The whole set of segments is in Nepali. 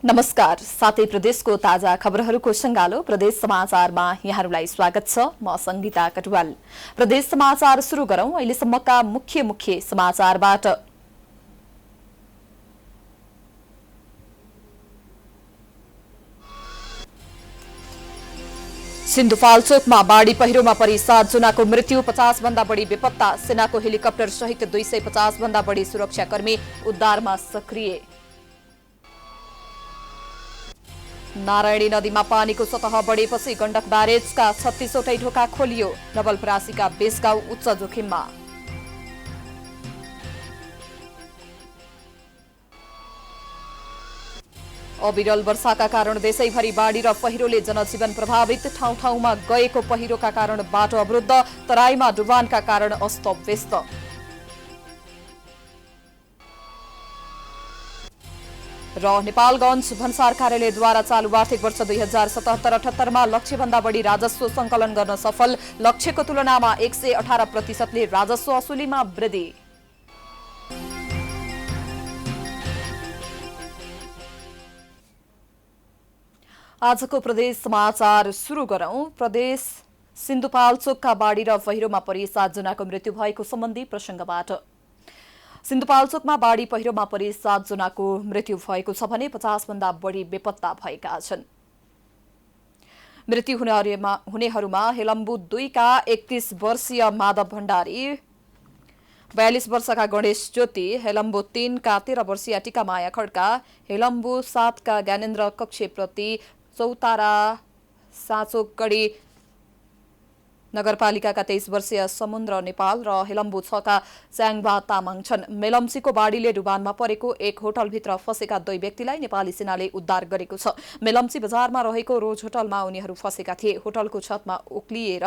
नमस्कार। साथै प्रदेशको ताजा खबरहरूको सँगालो प्रदेश समाचारमा यहाँहरूलाई स्वागत छ। म संगीता कटुवाल। प्रदेश समाचार सुरु गरौं अहिलेसम्मका मुख्य समाचारबाट। सिन्धुपाल्चोकमा बाढी पहिरोमा परि 7 जनाको मृत्यु, 50 भन्दा बढी बेपत्ता। सेनाको हेलिकप्टर सहित 250 भन्दा बढी सुरक्षाकर्मी उद्धारमा सक्रिय। नारायणी नदीमा पानीको सतह बढेपछि गण्डक ब्यारेजका 36वटै ढोका खोलियो। नवलपरासीका 20 गाउँ उच्च जोखिममा। अविरल वर्षाका कारण देशैभरि बाढी र पहिरोले जनजीवन प्रभावित। ठाउँ ठाउँमा गएको पहिरोका कारण बाटो अवरुद्ध, तराईमा डुबानका कारण अस्तव्यस्त। र नेपालगञ्ज भन्सार कार्यालयद्वारा चालू आर्थिक वर्ष 2077-78 लक्ष्यभन्दा बढी राजस्व संकलन गर्न सफल। लक्ष्यको तुलनामा 118% राजस्व असुलीमा वृद्धि। आजको प्रदेश समाचार सुरु गरौं। प्रदेश सिन्धुपाल्चोकका बाढी र पहिरोमा परि 7 जनाको मृत्यु भएको सम्बन्धी प्रसंगबाट। सिन्धुपाल्चोकमा बाढी पहिरोमा परि 7 जनाको मृत्यु भएको छ भने 50 भन्दा बढी बेपत्ता भएका छन्। मृत्यु हुनेहरूमा हेलम्बु 2 का 31 वर्षीय माधव भण्डारी, 42 वर्षका गणेश ज्योति, हेलम्बु 3 का 13 वर्षीय टिकामाया खड्का, हेलम्बु 7 का ज्ञानेन्द्र कक्षेप्रति, चौतारा साँचोकडी नगरपालिकाका 23 वर्षीय समुद्र नेपाल र हेलम्बु 6 का च्याङबा तामाङ छन्। मेलम्सीको बाढीले डुबानमा परेको एक होटलभित्र फसेका 2 व्यक्तिलाई नेपाली सेनाले उद्धार गरेको छ। मेलम्सी बजारमा रहेको रोज होटलमा उनीहरू फसेका थिए। होटलको छतमा उक्लिएर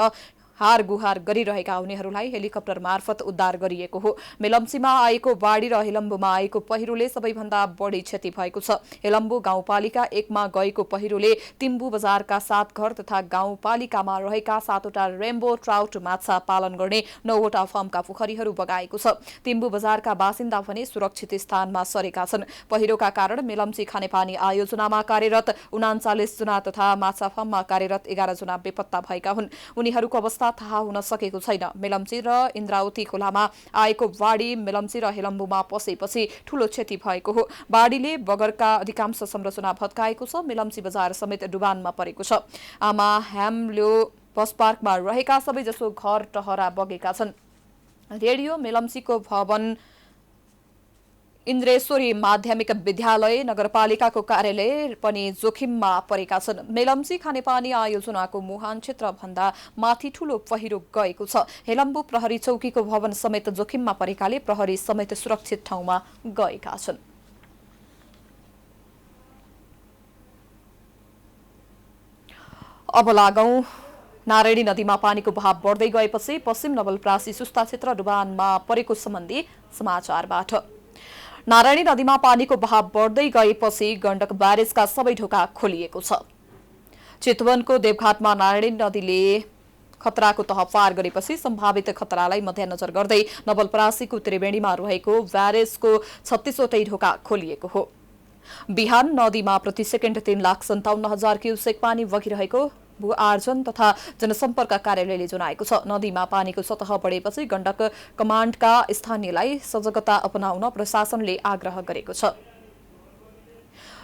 हार गुहार गरिरहेका उनीहरूलाई हेलिकप्टर मार्फत उद्धार गरिएको हो। मेलम्सीमा आएको बाढी र हेलम्बुमा आएको पहिरोले सबैभन्दा बढी क्षति भएको छ। हेलम्बु गाउँपालिका 1 मा गएको पहिरोले तिम्बु बजारका 7 घर तथा गाउँपालिकामा रहेका 7वटा रेम्बो ट्राउट माछा पालन गर्ने 9वटा फार्मका पोखरीहरू बगाएको छ। तिम्बु बजारका बासिन्दा भने सुरक्षित स्थानमा सरेका छन्। पहिरोका कारण मेलम्सी खानेपानी आयोजनामा कार्यरत 39 जना तथा माछा फार्ममा कार्यरत 11 जना बेपत्ता भएका हुन्। उनीहरूको अवस्था थाहा हुन सकेको छैन। मेलम्ची र इन्द्रावती खोलामा आएको बाढी मेलम्ची र हेलम्बुमा पसेपछि ठूलो क्षति भएको हो। बाढीले बगरका अधिकांश संरचना भत्काएको छ। मेलम्ची बजार समेत डुबानमा परेको छ। आमा ह्याम्लो बस पार्कमा रहेका सबैजसो घर टहरा बगेका छन्। रेडियो मेलम्चीको भवन, इन्द्रेश्वरी माध्यमिक विद्यालय, नगरपालिकाको कार्यालय पनि जोखिममा परेका छन्। मेलम्ची खानेपानी आयोजनाको मुहान क्षेत्र भन्दा माथि ठूलो पहिरो गएको छ। हेलम्बु प्रहरी चौकीको भवन समेत जोखिममा परेकाले प्रहरी समेत सुरक्षित ठाउँमा गएका छन्। अब लागौं नारायणी नदीमा पानीको बहाव बढ्दै गएपछि पश्चिम नवलपरासी सुस्ता क्षेत्र डुबानमा परेको सम्बन्धी समाचारबाट। नारायणी नदीमा पानीको बहाव बढ्दै गएपछि गण्डक ब्यारेजका सबै ढोका खोलिएको छ। चितवनको देवघाटमा नारायणी नदीले खतराको तह पार गरेपछि सम्भावित खतरालाई मध्यनजर गर्दै नवलपरासीको त्रिवेणीमा रहेको ब्यारेजको 36वटै ढोका खोलिएको हो। बिहान नदीमा प्रति सेकेन्ड 3,57,000 क्युसेक पानी बगिरहेको भू आर्जन तथा जनसम्पर्क कार्यालयले जनाएको छ। नदीमा पानीको सतह बढेपछि गण्डक कमाण्डका स्थानीयलाई सजगता अपनाउन प्रशासनले आग्रह गरेको छ।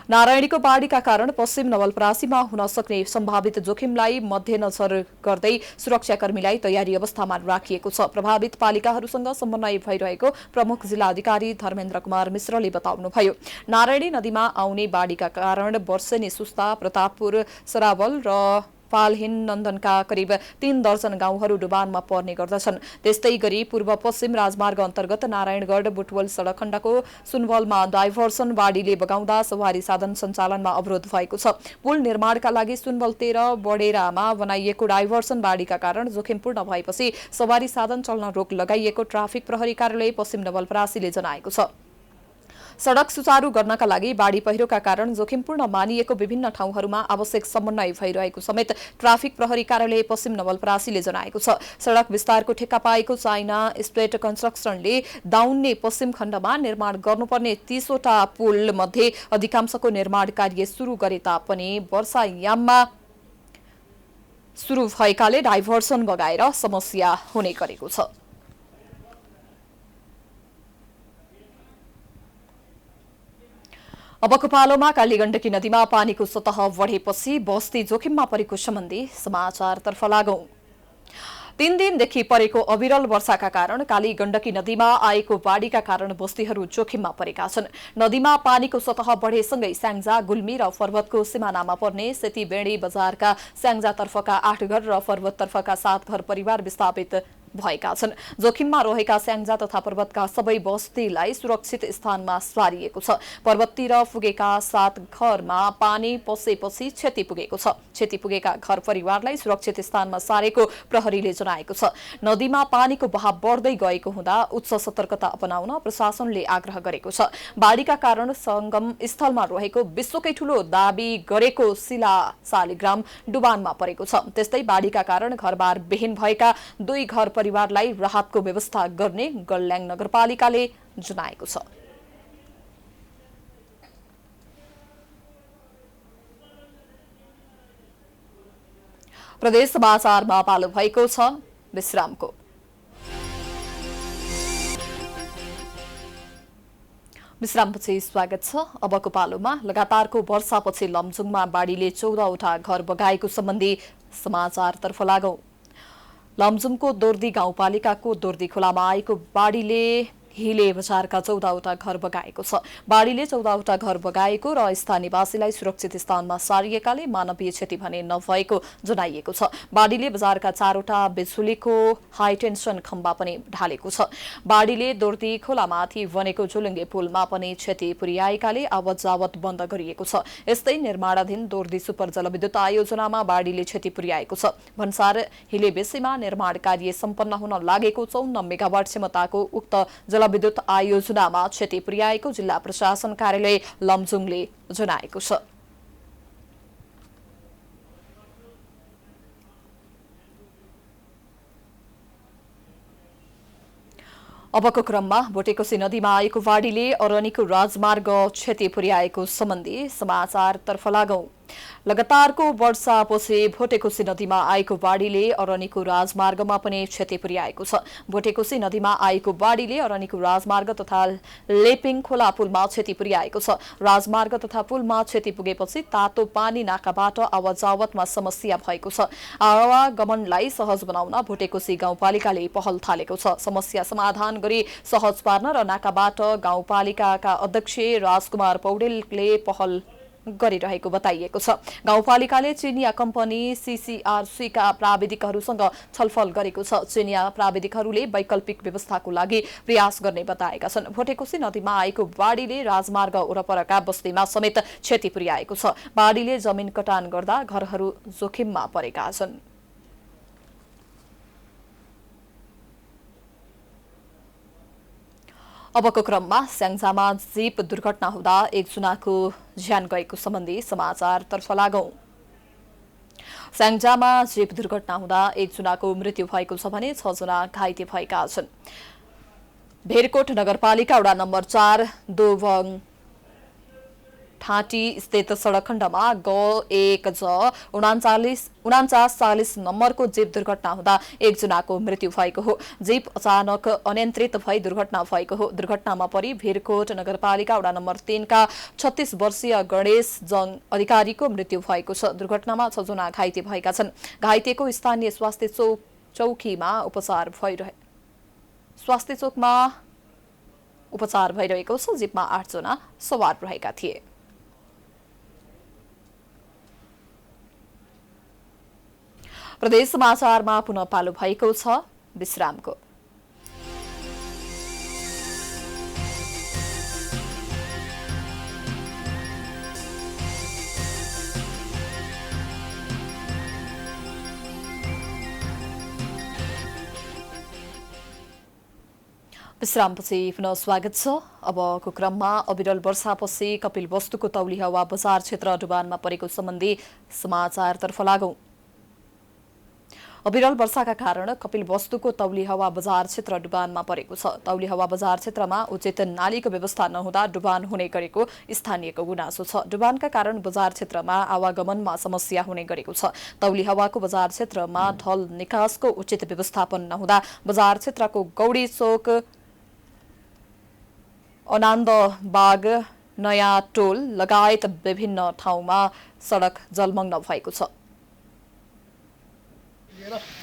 नारायणीको बाढीका कारण पश्चिम नवलपरासीमा हुन सक्ने सम्भावित जोखिमलाई मध्यनजर गर्दै सुरक्षाकर्मीलाई तयारी अवस्थामा राखिएको छ। प्रभावित पालिकाहरूसँग समन्वय भइरहेको प्रमुख जिल्ला अधिकारी धर्मेन्द्र कुमार मिश्रले बताउनुभयो। नारायणी नदीमा आउने बाढीका कारण वर्षेनी सुस्ता, प्रतापपुर, सरावल र पालहिन नन्दनका करिब 3 दर्जन गाउँहरू डुबानमा पर्ने गर्दछन्। त्यस्तै गरी पूर्व पश्चिम राजमार्ग अन्तर्गत नारायणगढ बुटवल सडक खण्डको सुनवलमा डाइभर्सन बाढीले बगाउँदा सवारी साधन सञ्चालनमा अवरोध भएको छ। पुल निर्माणका लागि सुनवल 13 बडेरामा बनाइएको डाइभर्सन बाढीका कारण जोखिमपूर्ण भएपछि सवारी साधन चल्न रोक लगाइएको ट्राफिक प्रहरी कार्यालय पश्चिम नवलपरासीले जनाएको छ। सडक सुचारू गर्नका लागि बाढी पहिरोका कारण जोखिमपूर्ण मानिएको विभिन्न ठाउँहरूमा आवश्यक समन्वय भइरहेको समेत ट्राफिक प्रहरी कार्यालय पश्चिम नवलपरासीले जनाएको छ। सडक विस्तारको ठेक्का पाएको चाइना स्टेट कन्स्ट्रक्सनले दाउन्ने पश्चिम खण्डमा निर्माण गर्नुपर्ने 30 वटा पुल मध्ये अधिकांशको निर्माण कार्य सुरु गरे तापनि वर्षायाममा सुरु भएकाले डाइभर्सन बगाएर समस्या हुने गरेको छ। अबको पालोमा कालीगण्डकी नदीमा पानीको सतह बढेपछि बस्ती जोखिममा परेको सम्बन्धी समाचारतर्फ लागौं। 3 दिनदेखि परेको अविरल वर्षाका कारण कालीगण्डकी नदीमा आएको बाढीका कारण बस्तीहरू जोखिममा परेका छन्। नदीमा पानीको सतह बढेसँगै स्याङ्जा, गुल्मी र पर्वतको सिमानामा पर्ने सेतीबेडी बजारका स्याङ्जातर्फका 8 घर र पर्वततर्फका 7 घर परिवार विस्थापित भएका छन्। जोखिममा रहेका स्याङ्जा तथा पर्वतका सबै बस्तीलाई सुरक्षित स्थानमा सारिएको छ। पर्वततिर पुगेका 7 घरमा पानी पसेपछि क्षति पुगेको छ। क्षति पुगेका घर परिवारलाई सुरक्षित स्थानमा सारेको प्रहरीले जनाएको छ। नदीमा पानीको बहाव बढ्दै गएको हुँदा उच्च सतर्कता अपनाउन प्रशासनले आग्रह गरेको छ। बाढीका कारण संगम स्थलमा रहेको विश्वकै ठूलो दाबी गरेको शिला शालिग्राम डुबानमा परेको छ। त्यस्तै बाढीका कारण घरबार विहीन भएका 2 घर परिवारलाई राहतको व्यवस्था गर्ने गल्याङ नगरपालिकाले जनाएको छ। प्रदेश समाचारमा पालो भएको छ विश्रामको। विश्रामपछि स्वागत छ। अबको पालोमा लगातारको वर्षापछि लमजुङमा बाढीले 14 वटा घर बगाएको सम्बन्धी समाचारतर्फ लागौं। लमजुङको दोर्दी गाउँपालिकाको दोर्दी खोलामा आएको बाढीले हिले बजारका 14 वटा घर बगाएको छ। बाढीले 14 वटा घर बगाएको र स्थानीयवासीलाई सुरक्षित स्थानमा सारिएकाले मानवीय क्षति भने नभएको जनाइएको छ। बाढीले बजारका 4 वटा बिजुलीको हाई टेन्सन खम्बा पनि ढालेको छ। बाढीले दोर्दी खोलामाथि बनेको झुलुङ्गे पुलमा पनि क्षति पुर्याएकाले आवत जावत बन्द गरिएको छ। यस्तै निर्माणाधीन दोर्दी सुपर जलविद्युत आयोजनामा बाढीले क्षति पुर्याएको छ। भन्सार हिले बेसीमा निर्माण कार्य सम्पन्न हुन लागेको 54 मेगावाट क्षमताको उक्त विद्युत आयोजनामा क्षति पुर्याएको जिल्ला प्रशासन कार्यालय लमजुङले जनाएको छ। अबको क्रममा भोटेकोशी नदीमा आएको बाढीले अरनीको राजमार्ग क्षति पुर्याएको सम्बन्धी समाचारतर्फ लागौं। लगातारको वर्षापछि भोटेकोशी नदीमा आएको बाढीले अरनीको राजमार्गमा पनि क्षति पुर्याएको छ। भोटेकोशी नदीमा आएको बाढीले अरनीको राजमार्ग तथा लेपिङ खोला पुलमा क्षति पुर्याएको छ। राजमार्ग तथा पुलमा क्षति पुगेपछि तातो पानी नाकाबाट आवाजावतमा समस्या भएको छ। आवागमनलाई सहज बनाउन भोटेकोशी गाउँपालिकाले पहल थालेको छ। समस्या समाधान गरी सहज पार्न र नाकाबाट गाउँपालिकाका अध्यक्ष राजकुमार पौडेलले पहल गरिरहेको बताइएको छ। गाउँपालिकाले चिनिया कम्पनी सीसीआरसीका प्राविधिकहरूसँग छलफल गरेको छ। चिनिया प्राविधिकहरूले वैकल्पिक व्यवस्थाको लागि प्रयास गर्ने बताएका छन्। भोटेकोशी नदीमा आएको बाढीले राजमार्ग वरपरका बस्तीमा समेत क्षति पुर्याएको छ। बाढीले जमिन कटान गर्दा घरहरू जोखिममा परेका छन्। अबको क्रममा स्याङ्जामा जीप दुर्घटना हुँदा 1 जनाको ज्यान गएको सम्बन्धी समाचारतर्फ लागौं। स्याङ्जामा जीप दुर्घटना हुँदा 1 जनाको मृत्यु भएको छ भने 6 जना घाइते भएका छन्। भेरकोट नगरपालिका वडा नम्बर 4 दोवङ ठाँटी स्थित सडक खण्डमा ग 1 ज 49 नम्बरको जीप दुर्घटना हुँदा 1 जनाको मृत्यु भएको हो। जीप अचानक अनियन्त्रित भई दुर्घटना भएको हो। दुर्घटनामा परि भेरकोट नगरपालिका वडा नम्बर 3 का 36 वर्षीय गणेश जङ अधिकारीको मृत्यु भएको छ। दुर्घटनामा 6 जना घाइते भएका छन्। घाइतेको स्थानीय स्वास्थ्य चौकीमा उपचार भइरहेको छ। जीपमा 8 जना सवार रहेका थिए। प्रदेश समाचारमा पुनः पालो भएको छ विश्रामको। विश्रामपछि पुनः स्वागत छ। अबको क्रममा अविरल वर्षापछि कपिलवस्तुको तौली हावा बजार क्षेत्र डुबानमा परेको सम्बन्धी समाचारतर्फ लागौं। अविरल वर्षाका कारण कपिलवस्तुको तौली हावा बजार क्षेत्र डुबानमा परेको छ। तौली हावा बजार क्षेत्रमा उचित नालीको व्यवस्था नहुँदा डुबान हुने गरेको स्थानीयको गुनासो छ। डुबानका कारण बजार क्षेत्रमा आवागमनमा समस्या हुने गरेको छ। तौली हावाको बजार क्षेत्रमा ढल निकासको उचित व्यवस्थापन नहुँदा बजार क्षेत्रको गौडी चोक, अनान्द बाग, नयाँ टोल लगायत विभिन्न ठाउँमा सडक जलमग्न भएको छ।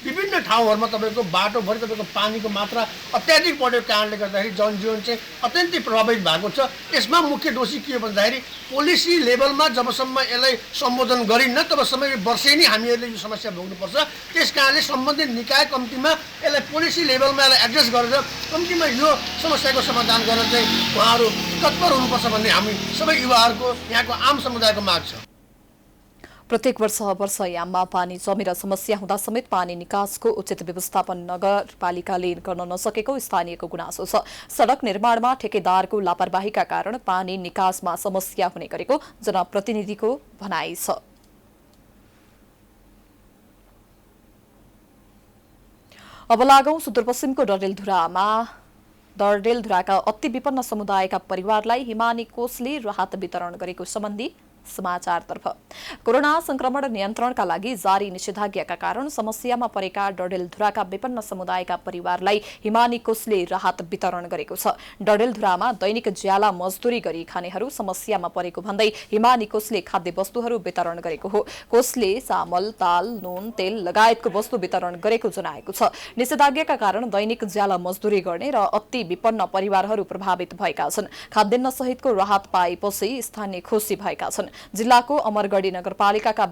विभिन्न ठाउँहरूमा तपाईँको बाटोभरि तपाईँको पानीको मात्रा अत्याधिक बढेको कारणले गर्दाखेरि जनजीवन चाहिँ अत्यन्तै प्रभावित भएको छ। यसमा मुख्य दोषी के हो भन्दाखेरि पोलिसी लेभलमा जबसम्म यसलाई सम्बोधन गरिन्न तबसम्म वर्षेनी हामीहरूले यो समस्या भोग्नुपर्छ। त्यस कारणले सम्बन्धित निकाय कम्तीमा यसलाई पोलिसी लेभलमा यसलाई एड्रेस गरेर कम्तीमा यो समस्याको समाधान गर्न चाहिँ उहाँहरू तत्पर हुनुपर्छ भन्ने हामी सबै युवाहरूको यहाँको आम समुदायको माग छ। प्रत्येक वर्षयाममा पानी जमेर समस्या हुँदा समेत पानी निकासको उचित व्यवस्थापन नगरपालिकाले गर्न नसकेको स्थानीयको गुनासो छ। सडक निर्माणमा ठेकेदारको लापरवाहीका कारण पानी निकासमा समस्या हुने गरेको जनप्रतिनिधिको भनाइ छ। अब लागौं सुदूरपश्चिमको डडेलधुराका अति विपन्न समुदायका परिवारलाई हिमानी कोषले राहत वितरण गरेको सम्बन्धी समाचारतर्फ। कोरोना संक्रमण नियन्त्रणका लागि जारी निषेधाज्ञाका कारण समस्यामा परेका डडेलधुराका विपन्न समुदायका परिवारलाई हिमानी कोषले राहत वितरण गरेको छ। डडेलधुरामा दैनिक ज्याला मजदुरी गरी खानेहरू समस्यामा परेको भन्दै हिमानी कोषले खाद्य वस्तुहरू वितरण गरेको हो। कोषले चामल, दाल, नुन, तेल लगायतको वस्तु वितरण गरेको जनाएको छ। निषेधाज्ञाका कारण दैनिक ज्याला मजदुरी गर्ने र अति विपन्न परिवारहरू प्रभावित भएका छन्। खाद्यान्न सहितको राहत पाएपछि स्थानीय खुसी भएका छन्। जिल्लाको अमरगढी नगरपालिकाका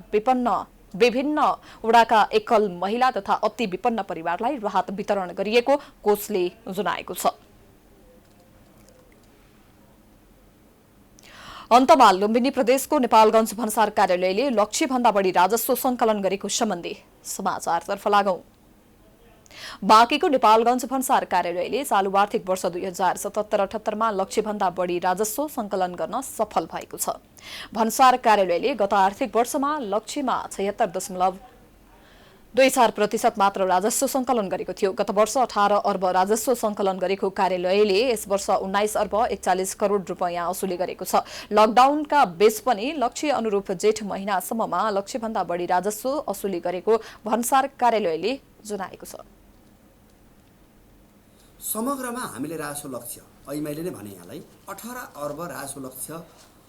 विभिन्न वडाका एकल महिला तथा अति विपन्न परिवारलाई राहत वितरण गरिएको कोषले जनाएको छ। अन्तमा लुम्बिनी प्रदेशको नेपालगञ्ज भन्सार कार्यालयले लक्ष्यभन्दा बढी राजस्व संकलन गरेको सम्बन्धी समाचारतर्फ लागौं। बाँकीको नेपालगञ्ज भन्सार कार्यालयले चालू आर्थिक वर्ष 2077-78 लक्ष्यभन्दा बढी राजस्व संकलन गर्न सफल भएको छ। भन्सार कार्यालयले गत आर्थिक वर्षमा लक्ष्यमा 76.24% मात्र राजस्व संकलन गरेको थियो। गत वर्ष 18 अर्ब राजस्व संकलन गरेको कार्यालयले यस वर्ष 19 अर्ब 41 करोड रुपैयाँ असुली गरेको छ। लकडाउनका बीच पनि लक्ष्य अनुरूप जेठ महिनासम्ममा लक्ष्यभन्दा बढी राजस्व असुली गरेको भन्सार कार्यालयले जनाएको छ। समग्रमा हामीले राजस्व लक्ष्य अहिले मैले नै भने यहाँलाई 18 अर्ब राजस्व लक्ष्य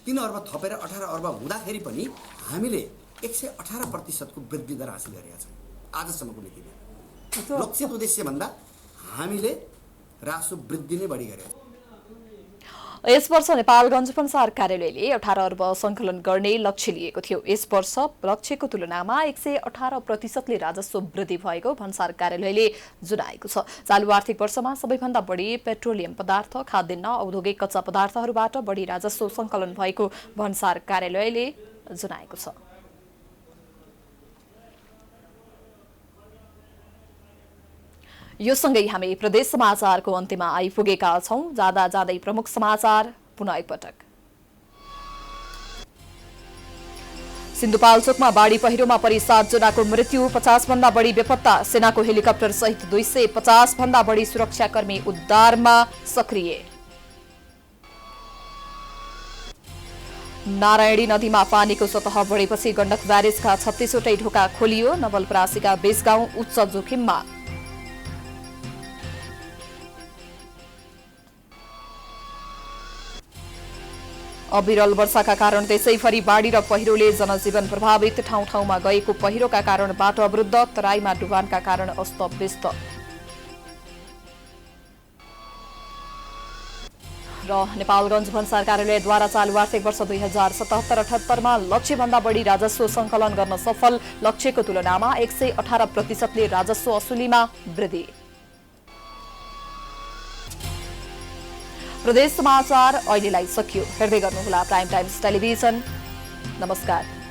3 अर्ब थपेर 18 अर्ब हुँदाखेरि पनि हामीले 118% को वृद्धि दर हासिल गरेका छौँ आजसम्मको मितिमा। लक्षित उद्देश्य भन्दा हामीले राजस्व वृद्धि नै बढी गरेका छौँ। यस वर्ष नेपालगञ्ज भन्सार कार्यालयले 18 अर्ब संकलन गर्ने लक्ष्य लिएको थियो। यस वर्ष लक्ष्यको तुलनामा 118%ले राजस्व वृद्धि भएको भन्सार कार्यालयले जनाएको छ। चालू आर्थिक वर्षमा सबैभन्दा बढी पेट्रोलियम पदार्थ, खाद्यान्न, औद्योगिक कच्चा पदार्थहरूबाट बढी राजस्व संकलन भएको भन्सार कार्यालयले जनाएको छ। यो सँगै हामी प्रदेश समाचारको अन्त्यमा आइपुगेका छौं। जाँदा जाँदै प्रमुख समाचार पुनः एकपटक। सिन्धुपाल्चोकमा बाढी पहिरोमा परि 7 जनाको मृत्यु, 50 भन्दा बढी बेपत्ता। सेनाको हेलिकप्टर सहित 250 भन्दा बढी सुरक्षाकर्मी उद्धारमा सक्रिय। नारायणी नदीमा पानीको सतह बढेपछि गण्डक ब्यारेजका 36 वटै ढोका खोलियो। नवलपरासीका 20 गाउँ उच्च जोखिममा। अविरल वर्षाका कारण त्यसैभरि बाढी र पहिरोले जनजीवन प्रभावित। ठाउँ ठाउँमा गएको पहिरोका कारण बाटो अवरुद्ध। तराईमा डुबानका कारण अस्तव्यस्त। र नेपालगञ्ज भन्सार कार्यालयद्वारा चालू आर्थिक वर्ष 2077-78 लक्ष्यभन्दा बढी राजस्व संकलन गर्न सफल। लक्ष्यको तुलनामा 118%ले राजस्व असुलीमा वृद्धि। प्रदेश समाचार अहिलेलाई सकियो। हेर्दै गर्नुहोला प्राइम टाइम्स टेलिभिजन। नमस्कार।